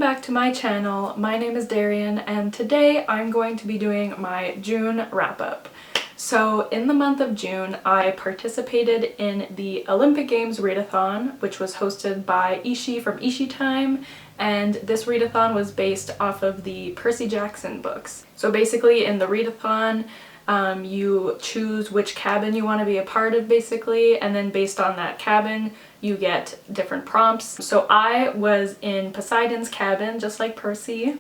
back to my channel. My name is Darian and today I'm going to be doing my June wrap-up. So in the month of June I participated in the Olympic Games Read-A-Thon, which was hosted by Ishi from Ishi Time, and this Read-A-Thon was based off of the Percy Jackson books. So basically in the Read-A-Thon you choose which cabin you want to be a part of basically, and then based on that cabin you get different prompts. So I was in Poseidon's cabin, just like Percy.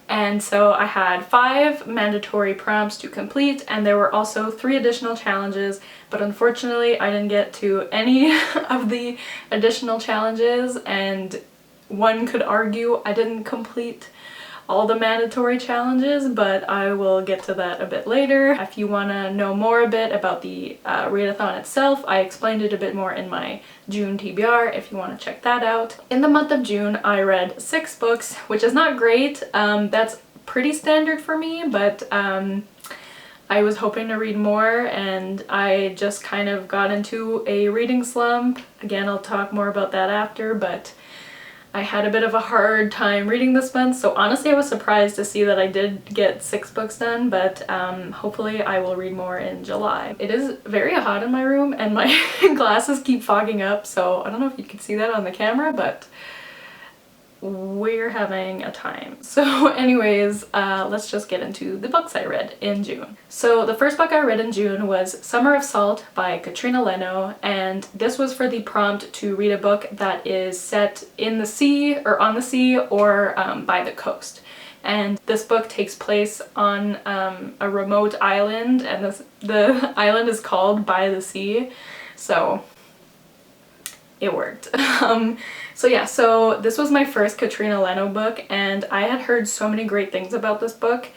And so I had 5 mandatory prompts to complete, and there were also 3 additional challenges, but unfortunately I didn't get to any of the additional challenges, and one could argue I didn't complete all the mandatory challenges, but I will get to that a bit later. If you want to know more a bit about the Read-A-Thon itself, I explained it a bit more in my June TBR if you want to check that out. In the month of June I read 6 books, which is not great. That's pretty standard for me, but I was hoping to read more and I just kind of got into a reading slump. Again, I'll talk more about that after, but I had a bit of a hard time reading this month, so honestly I was surprised to see that I did get 6 books done, but hopefully I will read more in July. It is very hot in my room and my glasses keep fogging up, so I don't know if you can see that on the camera, but we're having a time. So anyways, let's just get into the books I read in June. So the first book I read in June was Summer of Salt by Katrina Leno, and this was for the prompt to read a book that is set in the sea or on the sea or by the coast. And this book takes place on a remote island, and the island is called By the Sea, so it worked. So yeah, so this was my first Katrina Leno book, and I had heard so many great things about this book,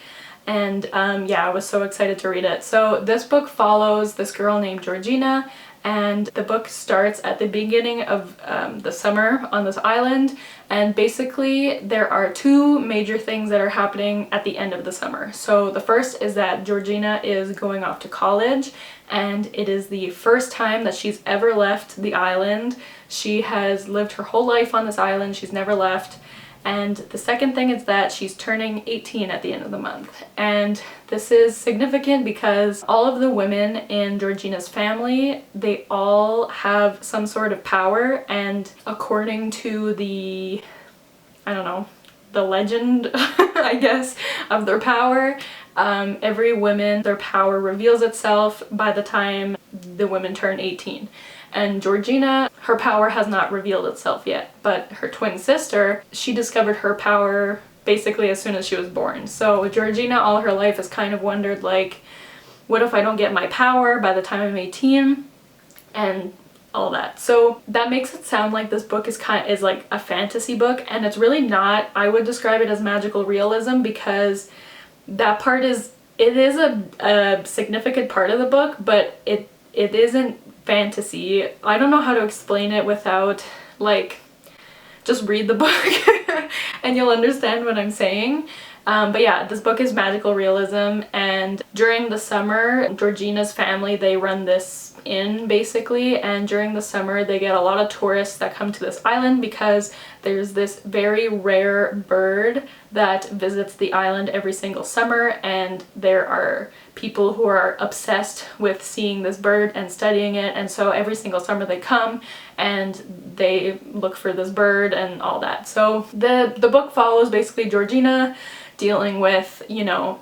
and yeah, I was so excited to read it. So this book follows this girl named Georgina, and the book starts at the beginning of the summer on this island, and basically there are 2 major things that are happening at the end of the summer. So the first is that Georgina is going off to college, and it is the first time that she's ever left the island. She has lived her whole life on this island, she's never left. And the second thing is that she's turning 18 at the end of the month. And this is significant because all of the women in Georgina's family, they all have some sort of power, and according to the, I don't know, the legend, I guess, of their power, every woman, their power reveals itself by the time the women turn 18. And Georgina, her power has not revealed itself yet, but her twin sister, she discovered her power basically as soon as she was born. So Georgina all her life has kind of wondered, like, what if I don't get my power by the time I'm 18? And all that. So that makes it sound like this book is like a fantasy book, and it's really not. I would describe it as magical realism because that part is, it is a significant part of the book, but it isn't fantasy. I don't know how to explain it without, like, just read the book and you'll understand what I'm saying. But yeah, this book is magical realism, and during the summer, Georgina's family, they run this inn basically, and during the summer they get a lot of tourists that come to this island because there's this very rare bird that visits the island every single summer, and there are people who are obsessed with seeing this bird and studying it, and so every single summer they come and they look for this bird and all that. So the book follows basically Georgina dealing with, you know,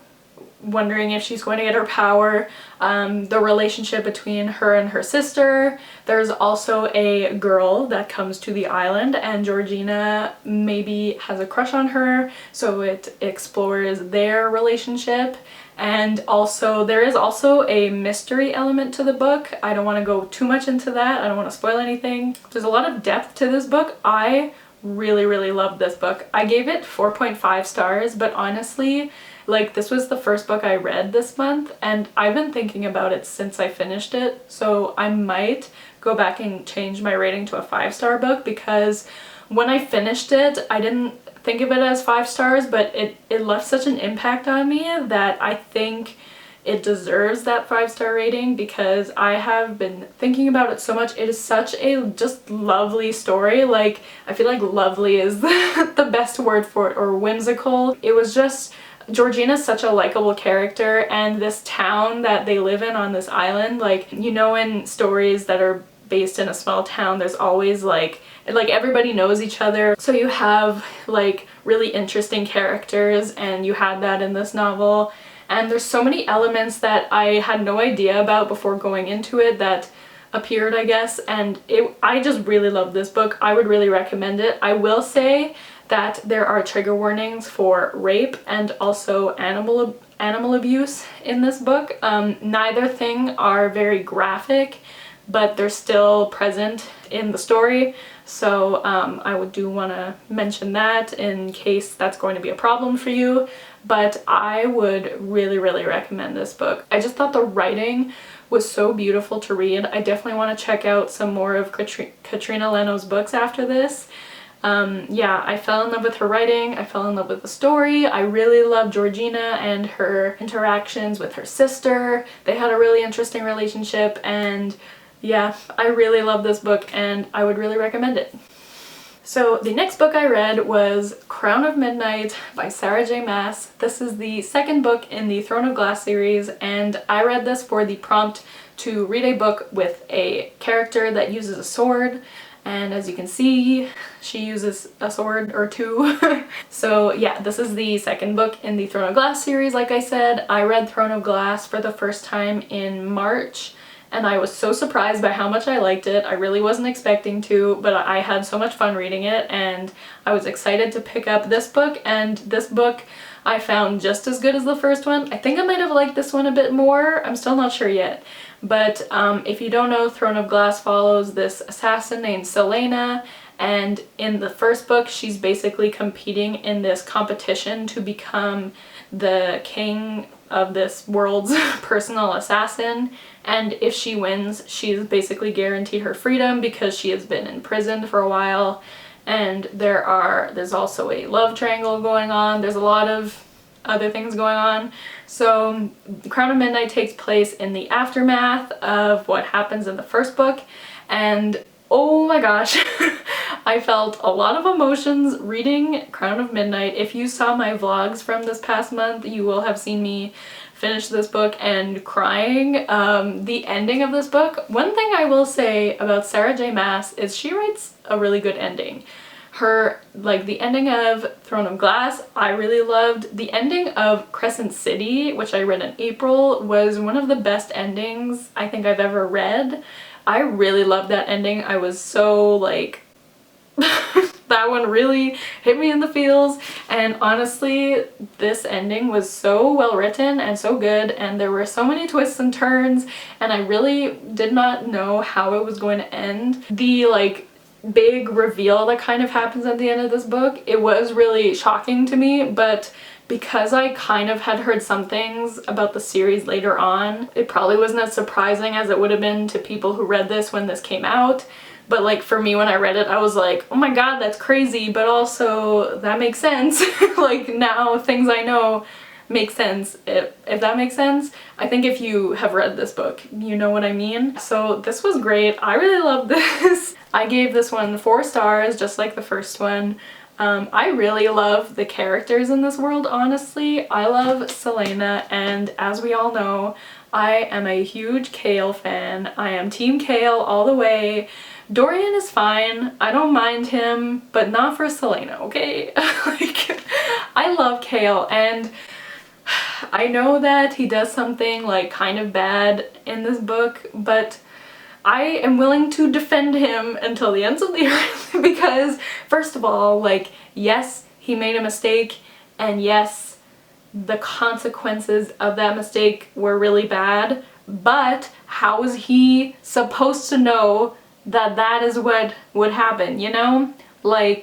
wondering if she's going to get her power, the relationship between her and her sister. There's also a girl that comes to the island and Georgina maybe has a crush on her, so it explores their relationship. And also there is also a mystery element to the book. I don't want to go too much into that, I don't want to spoil anything. There's a lot of depth to this book. I really loved this book. I gave it 4.5 stars, but honestly, like, this was the first book I read this month, and I've been thinking about it since I finished it, so I might go back and change my rating to a 5-star book, because when I finished it, I didn't think of it as 5 stars, but it left such an impact on me that I think it deserves that 5-star rating because I have been thinking about it so much. It is such a just lovely story. Like, I feel like lovely is the best word for it, or whimsical. It was just, Georgina's such a likable character, and this town that they live in on this island, like, you know, in stories that are based in a small town, there's always like everybody knows each other. So you have like really interesting characters, and you had that in this novel. And there's so many elements that I had no idea about before going into it that appeared, I guess, and I just really love this book. I would really recommend it. I will say that there are trigger warnings for rape and also animal abuse in this book. Neither thing are very graphic, but they're still present in the story. So I do want to mention that in case that's going to be a problem for you. But I would really, really recommend this book. I just thought the writing was so beautiful to read. I definitely want to check out some more of Katrina Leno's books after this. Yeah, I fell in love with her writing, I fell in love with the story, I really love Georgina and her interactions with her sister. They had a really interesting relationship, and yeah, I really love this book and I would really recommend it. So the next book I read was Crown of Midnight by Sarah J. Maas. This is the second book in the Throne of Glass series, and I read this for the prompt to read a book with a character that uses a sword. And as you can see, she uses a sword or two. So yeah, this is the second book in the Throne of Glass series. Like I said, I read Throne of Glass for the first time in March, and I was so surprised by how much I liked it. I really wasn't expecting to, but I had so much fun reading it, and I was excited to pick up this book, and this book I found just as good as the first one. I think I might have liked this one a bit more. I'm still not sure yet. But if you don't know, Throne of Glass follows this assassin named Selena, and in the first book she's basically competing in this competition to become the king of this world's personal assassin, and if she wins, she's basically guaranteed her freedom because she has been imprisoned for a while. And there's also a love triangle going on. There's a lot of other things going on. So Crown of Midnight takes place in the aftermath of what happens in the first book, and oh my gosh, I felt a lot of emotions reading Crown of Midnight. If you saw my vlogs from this past month, you will have seen me finish this book and crying. The ending of this book, one thing I will say about Sarah J. Maas is she writes a really good ending. The ending of Throne of Glass, I really loved. The ending of Crescent City, which I read in April, was one of the best endings I think I've ever read. I really loved that ending. I was so like, that one really hit me in the feels, and honestly, this ending was so well written and so good, and there were so many twists and turns, and I really did not know how it was going to end. The big reveal that kind of happens at the end of this book, it was really shocking to me, but because I kind of had heard some things about the series later on, it probably wasn't as surprising as it would have been to people who read this when this came out. But for me, when I read it, I was like, oh my god, that's crazy, but also that makes sense. Now things I know make sense, if that makes sense. I think if you have read this book, you know what I mean. So this was great. I really loved this. I gave this one 4 stars, just like the first one. I really love the characters in this world, honestly. I love Selena, and as we all know, I am a huge Kale fan. I am Team Kale all the way. Dorian is fine, I don't mind him, but not for Selena, okay? I love Kale, and I know that he does something kind of bad in this book, but I am willing to defend him until the ends of the earth because, first of all, yes, he made a mistake, and yes, the consequences of that mistake were really bad, but how was he supposed to know that that is what would happen, you know? I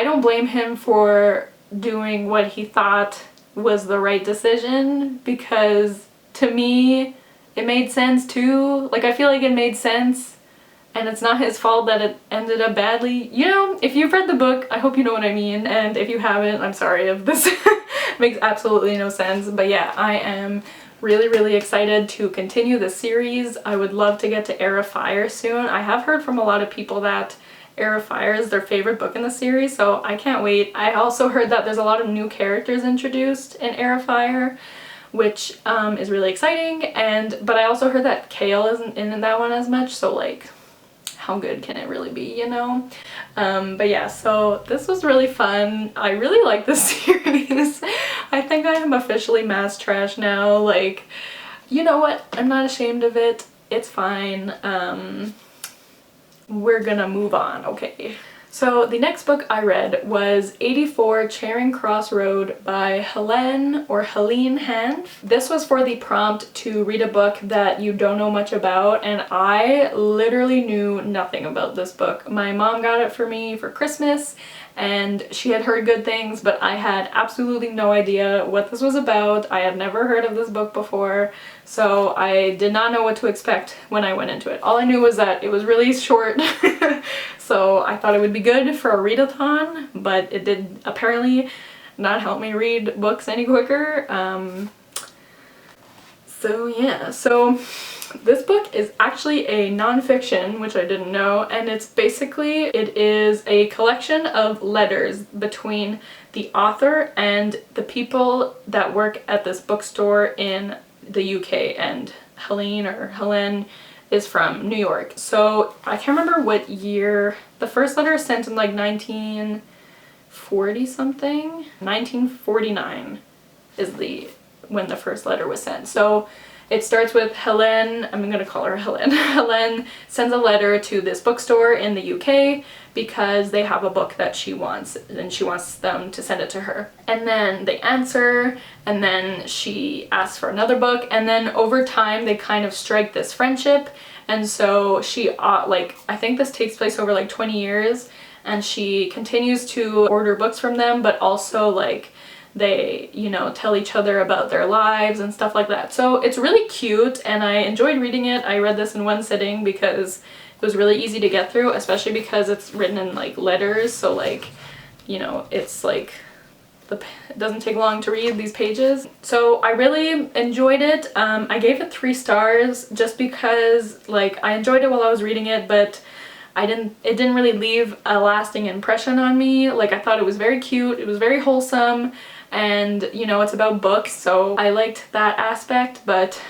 don't blame him for doing what he thought was the right decision, because to me, it made sense too. I feel like it made sense, and it's not his fault that it ended up badly. You know, if you've read the book, I hope you know what I mean, and if you haven't, I'm sorry if this Makes absolutely no sense. But yeah, I am really excited to continue the series. I would love to get to Heir of Fire soon. I have heard from a lot of people that Heir of Fire is their favorite book in the series, so I can't wait. I also heard that there's a lot of new characters introduced in Heir of Fire, which is really exciting, but I also heard that Kale isn't in that one as much, so like, how good can it really be, you know? But yeah, so this was really fun. I really like this series. I think I am officially mass trash now. Like, you know what? I'm not ashamed of it. It's fine. We're gonna move on, okay? So the next book I read was 84 Charing Cross Road by Helene Hand. This was for the prompt to read a book that you don't know much about, and I literally knew nothing about this book. My mom got it for me for Christmas, and she had heard good things, but I had absolutely no idea what this was about. I had never heard of this book before, so I did not know what to expect when I went into it. All I knew was that it was really short, so I thought it would be good for a read-a-thon, but it did apparently not help me read books any quicker. So yeah, so this book is actually a nonfiction, which I didn't know, and it is a collection of letters between the author and the people that work at this bookstore in the UK, and Helene is from New York. So I can't remember what year. The first letter is sent in like 1940 something. 1949 is when the first letter was sent. So it starts with Helene, I'm gonna call her Helene. Helene sends a letter to this bookstore in the UK because they have a book that she wants, and she wants them to send it to her. And then they answer, and then she asks for another book, and then over time they kind of strike this friendship, and so she, I think this takes place over like 20 years, and she continues to order books from them, but also like they, you know, tell each other about their lives and stuff like that. So it's really cute, and I enjoyed reading it. I read this in one sitting because it was really easy to get through, especially because it's written in like letters, so like, you know, it's like it doesn't take long to read these pages. So I really enjoyed it. I gave it 3 stars just because like I enjoyed it while I was reading it, but it didn't really leave a lasting impression on me. Like, I thought it was very cute, it was very wholesome, and you know, it's about books, so I liked that aspect, but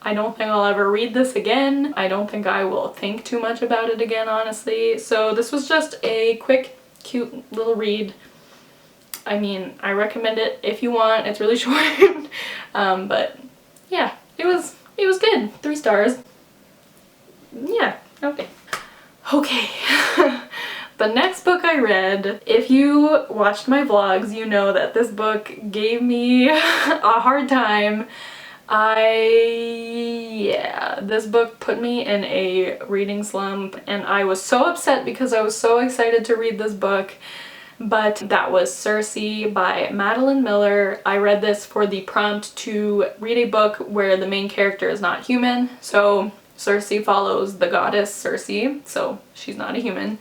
I don't think I'll ever read this again. I don't think I will think too much about it again, honestly. So this was just a quick, cute little read. I mean, I recommend it if you want. It's really short. But yeah, it was good. 3 stars. Yeah, okay. Okay. The next book I read, if you watched my vlogs, you know that this book gave me a hard time. This book put me in a reading slump, and I was so upset because I was so excited to read this book. But that was Cersei by Madeline Miller. I read this for the prompt to read a book where the main character is not human. So Cersei follows the goddess Cersei, so she's not a human.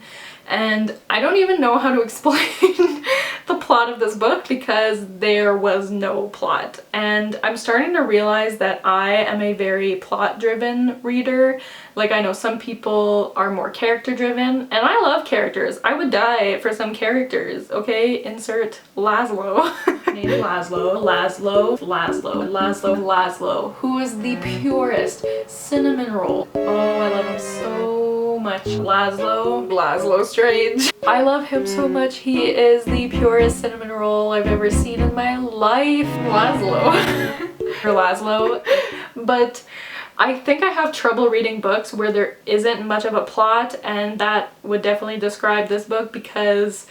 And I don't even know how to explain the plot of this book because there was no plot. And I'm starting to realize that I am a very plot-driven reader. Like, I know some people are more character-driven, and I love characters. I would die for some characters, okay? Insert Laszlo. Name Laszlo, who is the purest cinnamon roll. Oh, I love him so much. Laszlo Strange. I love him so much. He is the purest cinnamon roll I've ever seen in my life. Laszlo. But I think I have trouble reading books where there isn't much of a plot, and that would definitely describe this book because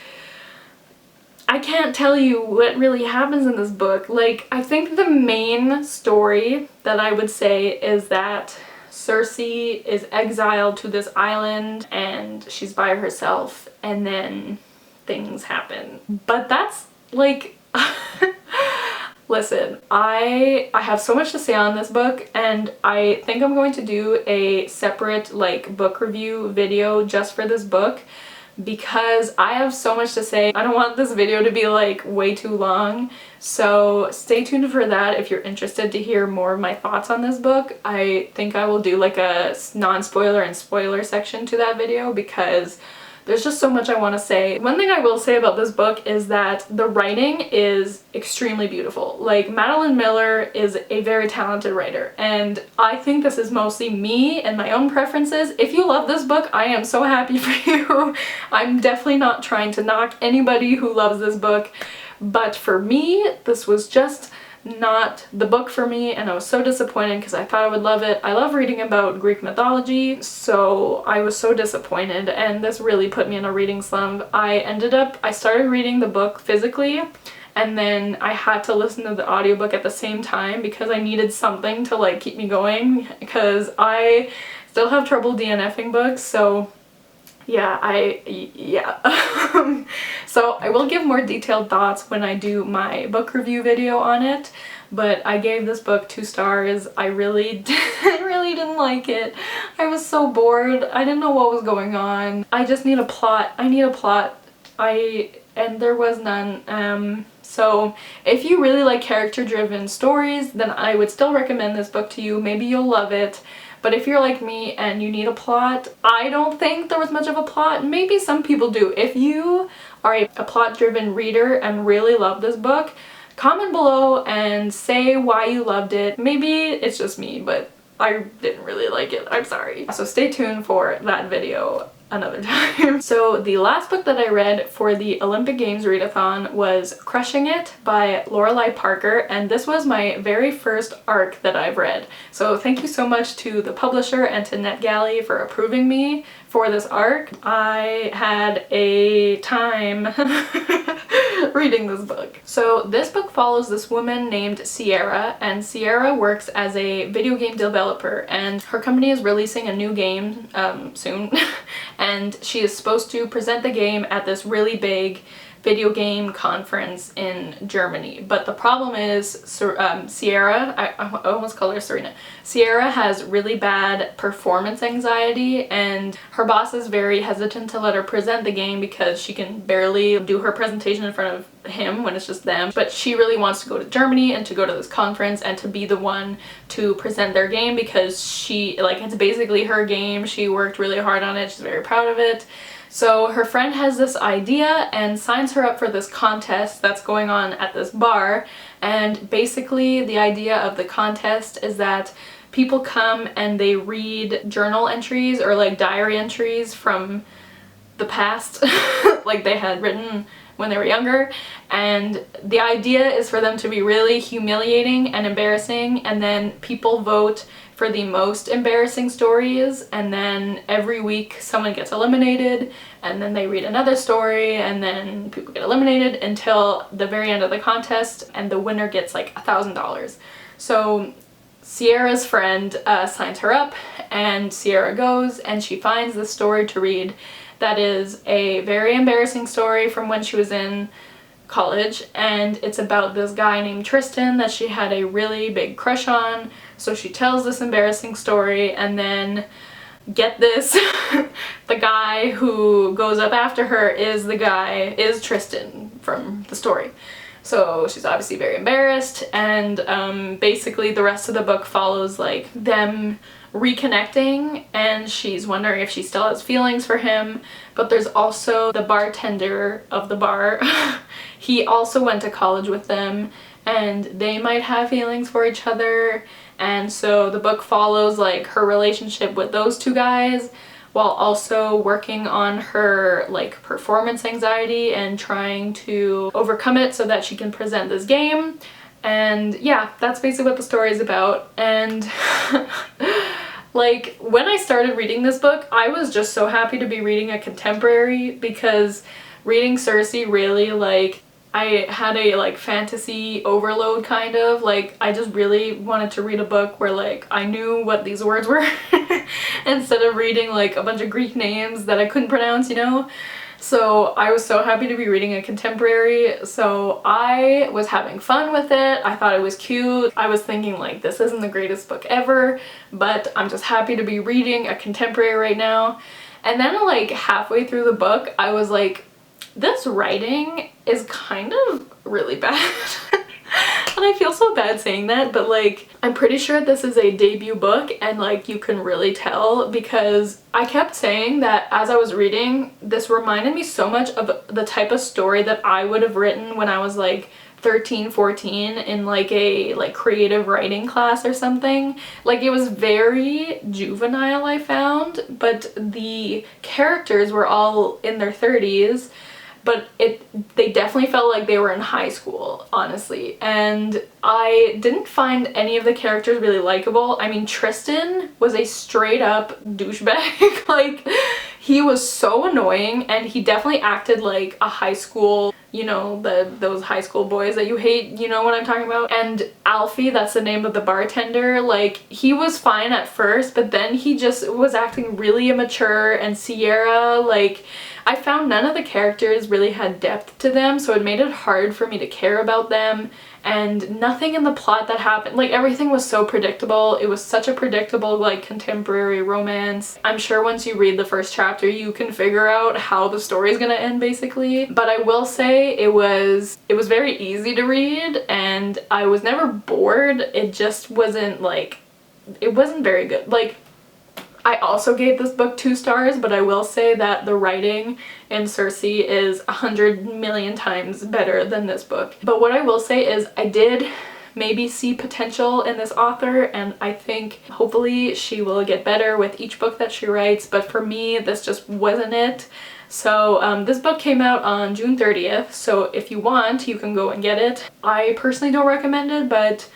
I can't tell you what really happens in this book. Like, I think the main story that I would say is that Cersei is exiled to this island and she's by herself, and then things happen. But that's like listen, I have so much to say on this book, and I think I'm going to do a separate like book review video just for this book because I have so much to say. I don't want this video to be like way too long, so stay tuned for that if you're interested to hear more of my thoughts on this book. I think I will do like a non-spoiler and spoiler section to that video because there's just so much I want to say. One thing I will say about this book is that the writing is extremely beautiful. Like, Madeline Miller is a very talented writer, and I think this is mostly me and my own preferences. If you love this book, I am so happy for you. I'm definitely not trying to knock anybody who loves this book, but for me, this was just not the book for me, and I was so disappointed because I thought I would love it. I love reading about Greek mythology, so I was so disappointed, and this really put me in a reading slump. I started reading the book physically, and then I had to listen to the audiobook at the same time because I needed something to like keep me going, because I still have trouble DNFing books, so yeah. So I will give more detailed thoughts when I do my book review video on it, but I gave this book 2 stars. I really didn't like it. I was so bored. I didn't know what was going on. I just need a plot. I need a plot. And there was none. So if you really like character-driven stories, then I would still recommend this book to you. Maybe you'll love it. But if you're like me and you need a plot, I don't think there was much of a plot. Maybe some people do. If you are a plot-driven reader and really love this book, comment below and say why you loved it. Maybe it's just me, but I didn't really like it. I'm sorry. So stay tuned for that video another time. So the last book that I read for the Olympic Games Read-A-Thon was Crushing It by Lorelai Parker, and this was my very first arc that I've read. So thank you so much to the publisher and to NetGalley for approving me for this arc. I had a time reading this book. So this book follows this woman named Sierra, and Sierra works as a video game developer, and her company is releasing a new game soon, and she is supposed to present the game at this really big video game conference in Germany. But the problem is Sierra, I almost call her Serena. Sierra has really bad performance anxiety, and her boss is very hesitant to let her present the game because she can barely do her presentation in front of him when it's just them. But she really wants to go to Germany and to go to this conference and to be the one to present their game because it's basically her game. She worked really hard on it. She's very proud of it. So her friend has this idea and signs her up for this contest that's going on at this bar, and basically the idea of the contest is that people come and they read journal entries or like diary entries from the past like they had written when they were younger, and the idea is for them to be really humiliating and embarrassing, and then people vote for the most embarrassing stories, and then every week someone gets eliminated, and then they read another story, and then people get eliminated until the very end of the contest, and the winner gets like $1,000. So Sierra's friend signs her up, and Sierra goes and she finds this story to read that is a very embarrassing story from when she was in college, and it's about this guy named Tristan that she had a really big crush on. So she tells this embarrassing story, and then get this, the guy who goes up after her is Tristan from the story. So she's obviously very embarrassed, and basically the rest of the book follows like them reconnecting, and she's wondering if she still has feelings for him. But there's also the bartender of the bar. He also went to college with them, and they might have feelings for each other, and so the book follows like her relationship with those two guys while also working on her like performance anxiety and trying to overcome it so that she can present this game. And yeah, that's basically what the story is about. And like, when I started reading this book, I was just so happy to be reading a contemporary, because reading Cersei really, like, I had a like fantasy overload kind of, like I just really wanted to read a book where like I knew what these words were instead of reading like a bunch of Greek names that I couldn't pronounce, you know? So I was so happy to be reading a contemporary, so I was having fun with it. I thought it was cute. I was thinking like, this isn't the greatest book ever, but I'm just happy to be reading a contemporary right now. And then like halfway through the book, I was like, this writing is kind of really bad. And I feel so bad saying that, but like, I'm pretty sure this is a debut book, and like you can really tell because I kept saying that as I was reading, this reminded me so much of the type of story that I would have written when I was like 13, 14 in like a creative writing class or something. Like, it was very juvenile, I found, but the characters were all in their 30s. But they definitely felt like they were in high school, honestly. And I didn't find any of the characters really likable. I mean, Tristan was a straight up douchebag. Like, he was so annoying, and he definitely acted like a high school, you know, those high school boys that you hate, you know what I'm talking about? And Alfie, that's the name of the bartender, like, he was fine at first, but then he just was acting really immature. And Sierra, like, I found none of the characters really had depth to them, so it made it hard for me to care about them, and nothing in the plot that happened, like, everything was so predictable. It was such a predictable, like, contemporary romance. I'm sure once you read the first chapter you can figure out how the story is gonna end, basically. But I will say it was very easy to read, and I was never bored. It just wasn't like, it wasn't very good. Like, I also gave this book 2 stars, but I will say that the writing in Cersei is 100 million times better than this book. But what I will say is I did maybe see potential in this author, and I think hopefully she will get better with each book that she writes, but for me this just wasn't it. So this book came out on June 30th, so if you want, you can go and get it. I personally don't recommend it, but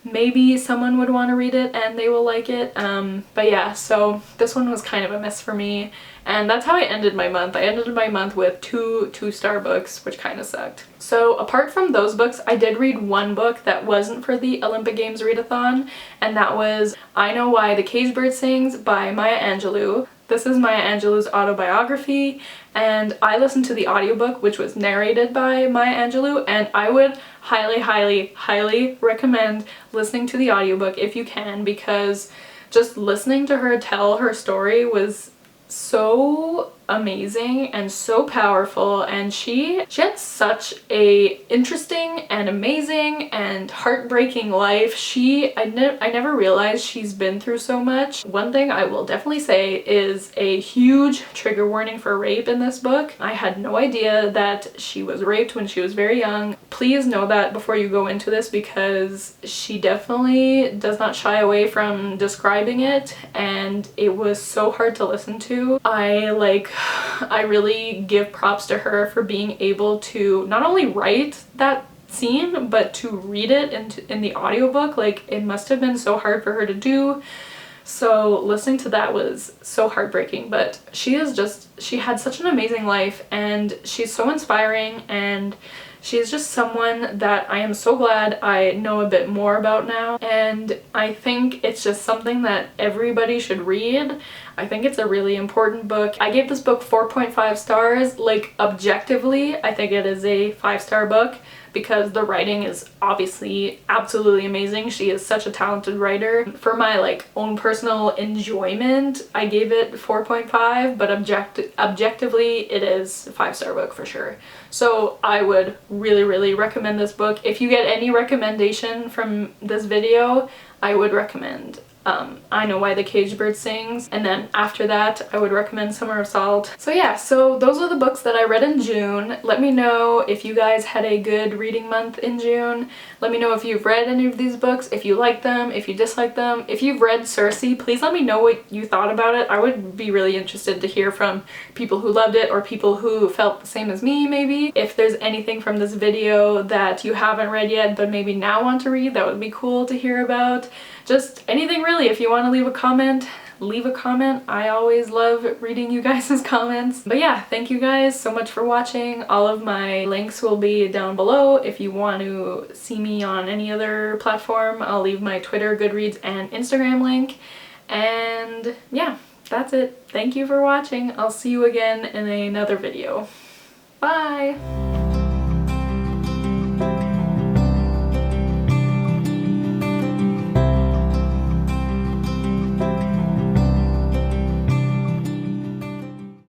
maybe someone would want to read it and they will like it. But yeah, so this one was kind of a miss for me, and that's how I ended my month. I ended my month with 2 2-star books, which kind of sucked. So apart from those books, I did read one book that wasn't for the Olympic Games Read-A-Thon, and that was I Know Why the Caged Bird Sings by Maya Angelou. This is Maya Angelou's autobiography, and I listened to the audiobook, which was narrated by Maya Angelou, and I would highly, highly, highly recommend listening to the audiobook if you can, because just listening to her tell her story was so amazing and so powerful, and she had such a interesting and amazing and heartbreaking life. I never realized she's been through so much. One thing I will definitely say is a huge trigger warning for rape in this book. I had no idea that she was raped when she was very young. Please know that before you go into this, because she definitely does not shy away from describing it, and it was so hard to listen to. I really give props to her for being able to not only write that scene, but to read it in the audiobook. Like, it must have been so hard for her to do. So listening to that was so heartbreaking, but she had such an amazing life, and she's so inspiring, and she's just someone that I am so glad I know a bit more about now, and I think it's just something that everybody should read. I think it's a really important book. I gave this book 4.5 stars. Like, objectively, I think it is a 5-star book because the writing is obviously absolutely amazing. She is such a talented writer. For my like own personal enjoyment, I gave it 4.5, but objectively it is a 5-star book for sure. So I would really, really recommend this book. If you get any recommendation from this video, I would recommend I Know Why the Caged Bird Sings, and then after that I would recommend Summer of Salt. So yeah, so those are the books that I read in June. Let me know if you guys had a good reading month in June. Let me know if you've read any of these books, if you like them, if you dislike them. If you've read Cersei, please let me know what you thought about it. I would be really interested to hear from people who loved it or people who felt the same as me, maybe. If there's anything from this video that you haven't read yet but maybe now want to read, that would be cool to hear about. Just anything really. If you want to leave a comment, leave a comment. I always love reading you guys' comments. But yeah, thank you guys so much for watching. All of my links will be down below. If you want to see me on any other platform, I'll leave my Twitter, Goodreads, and Instagram link. And yeah, that's it. Thank you for watching. I'll see you again in another video. Bye!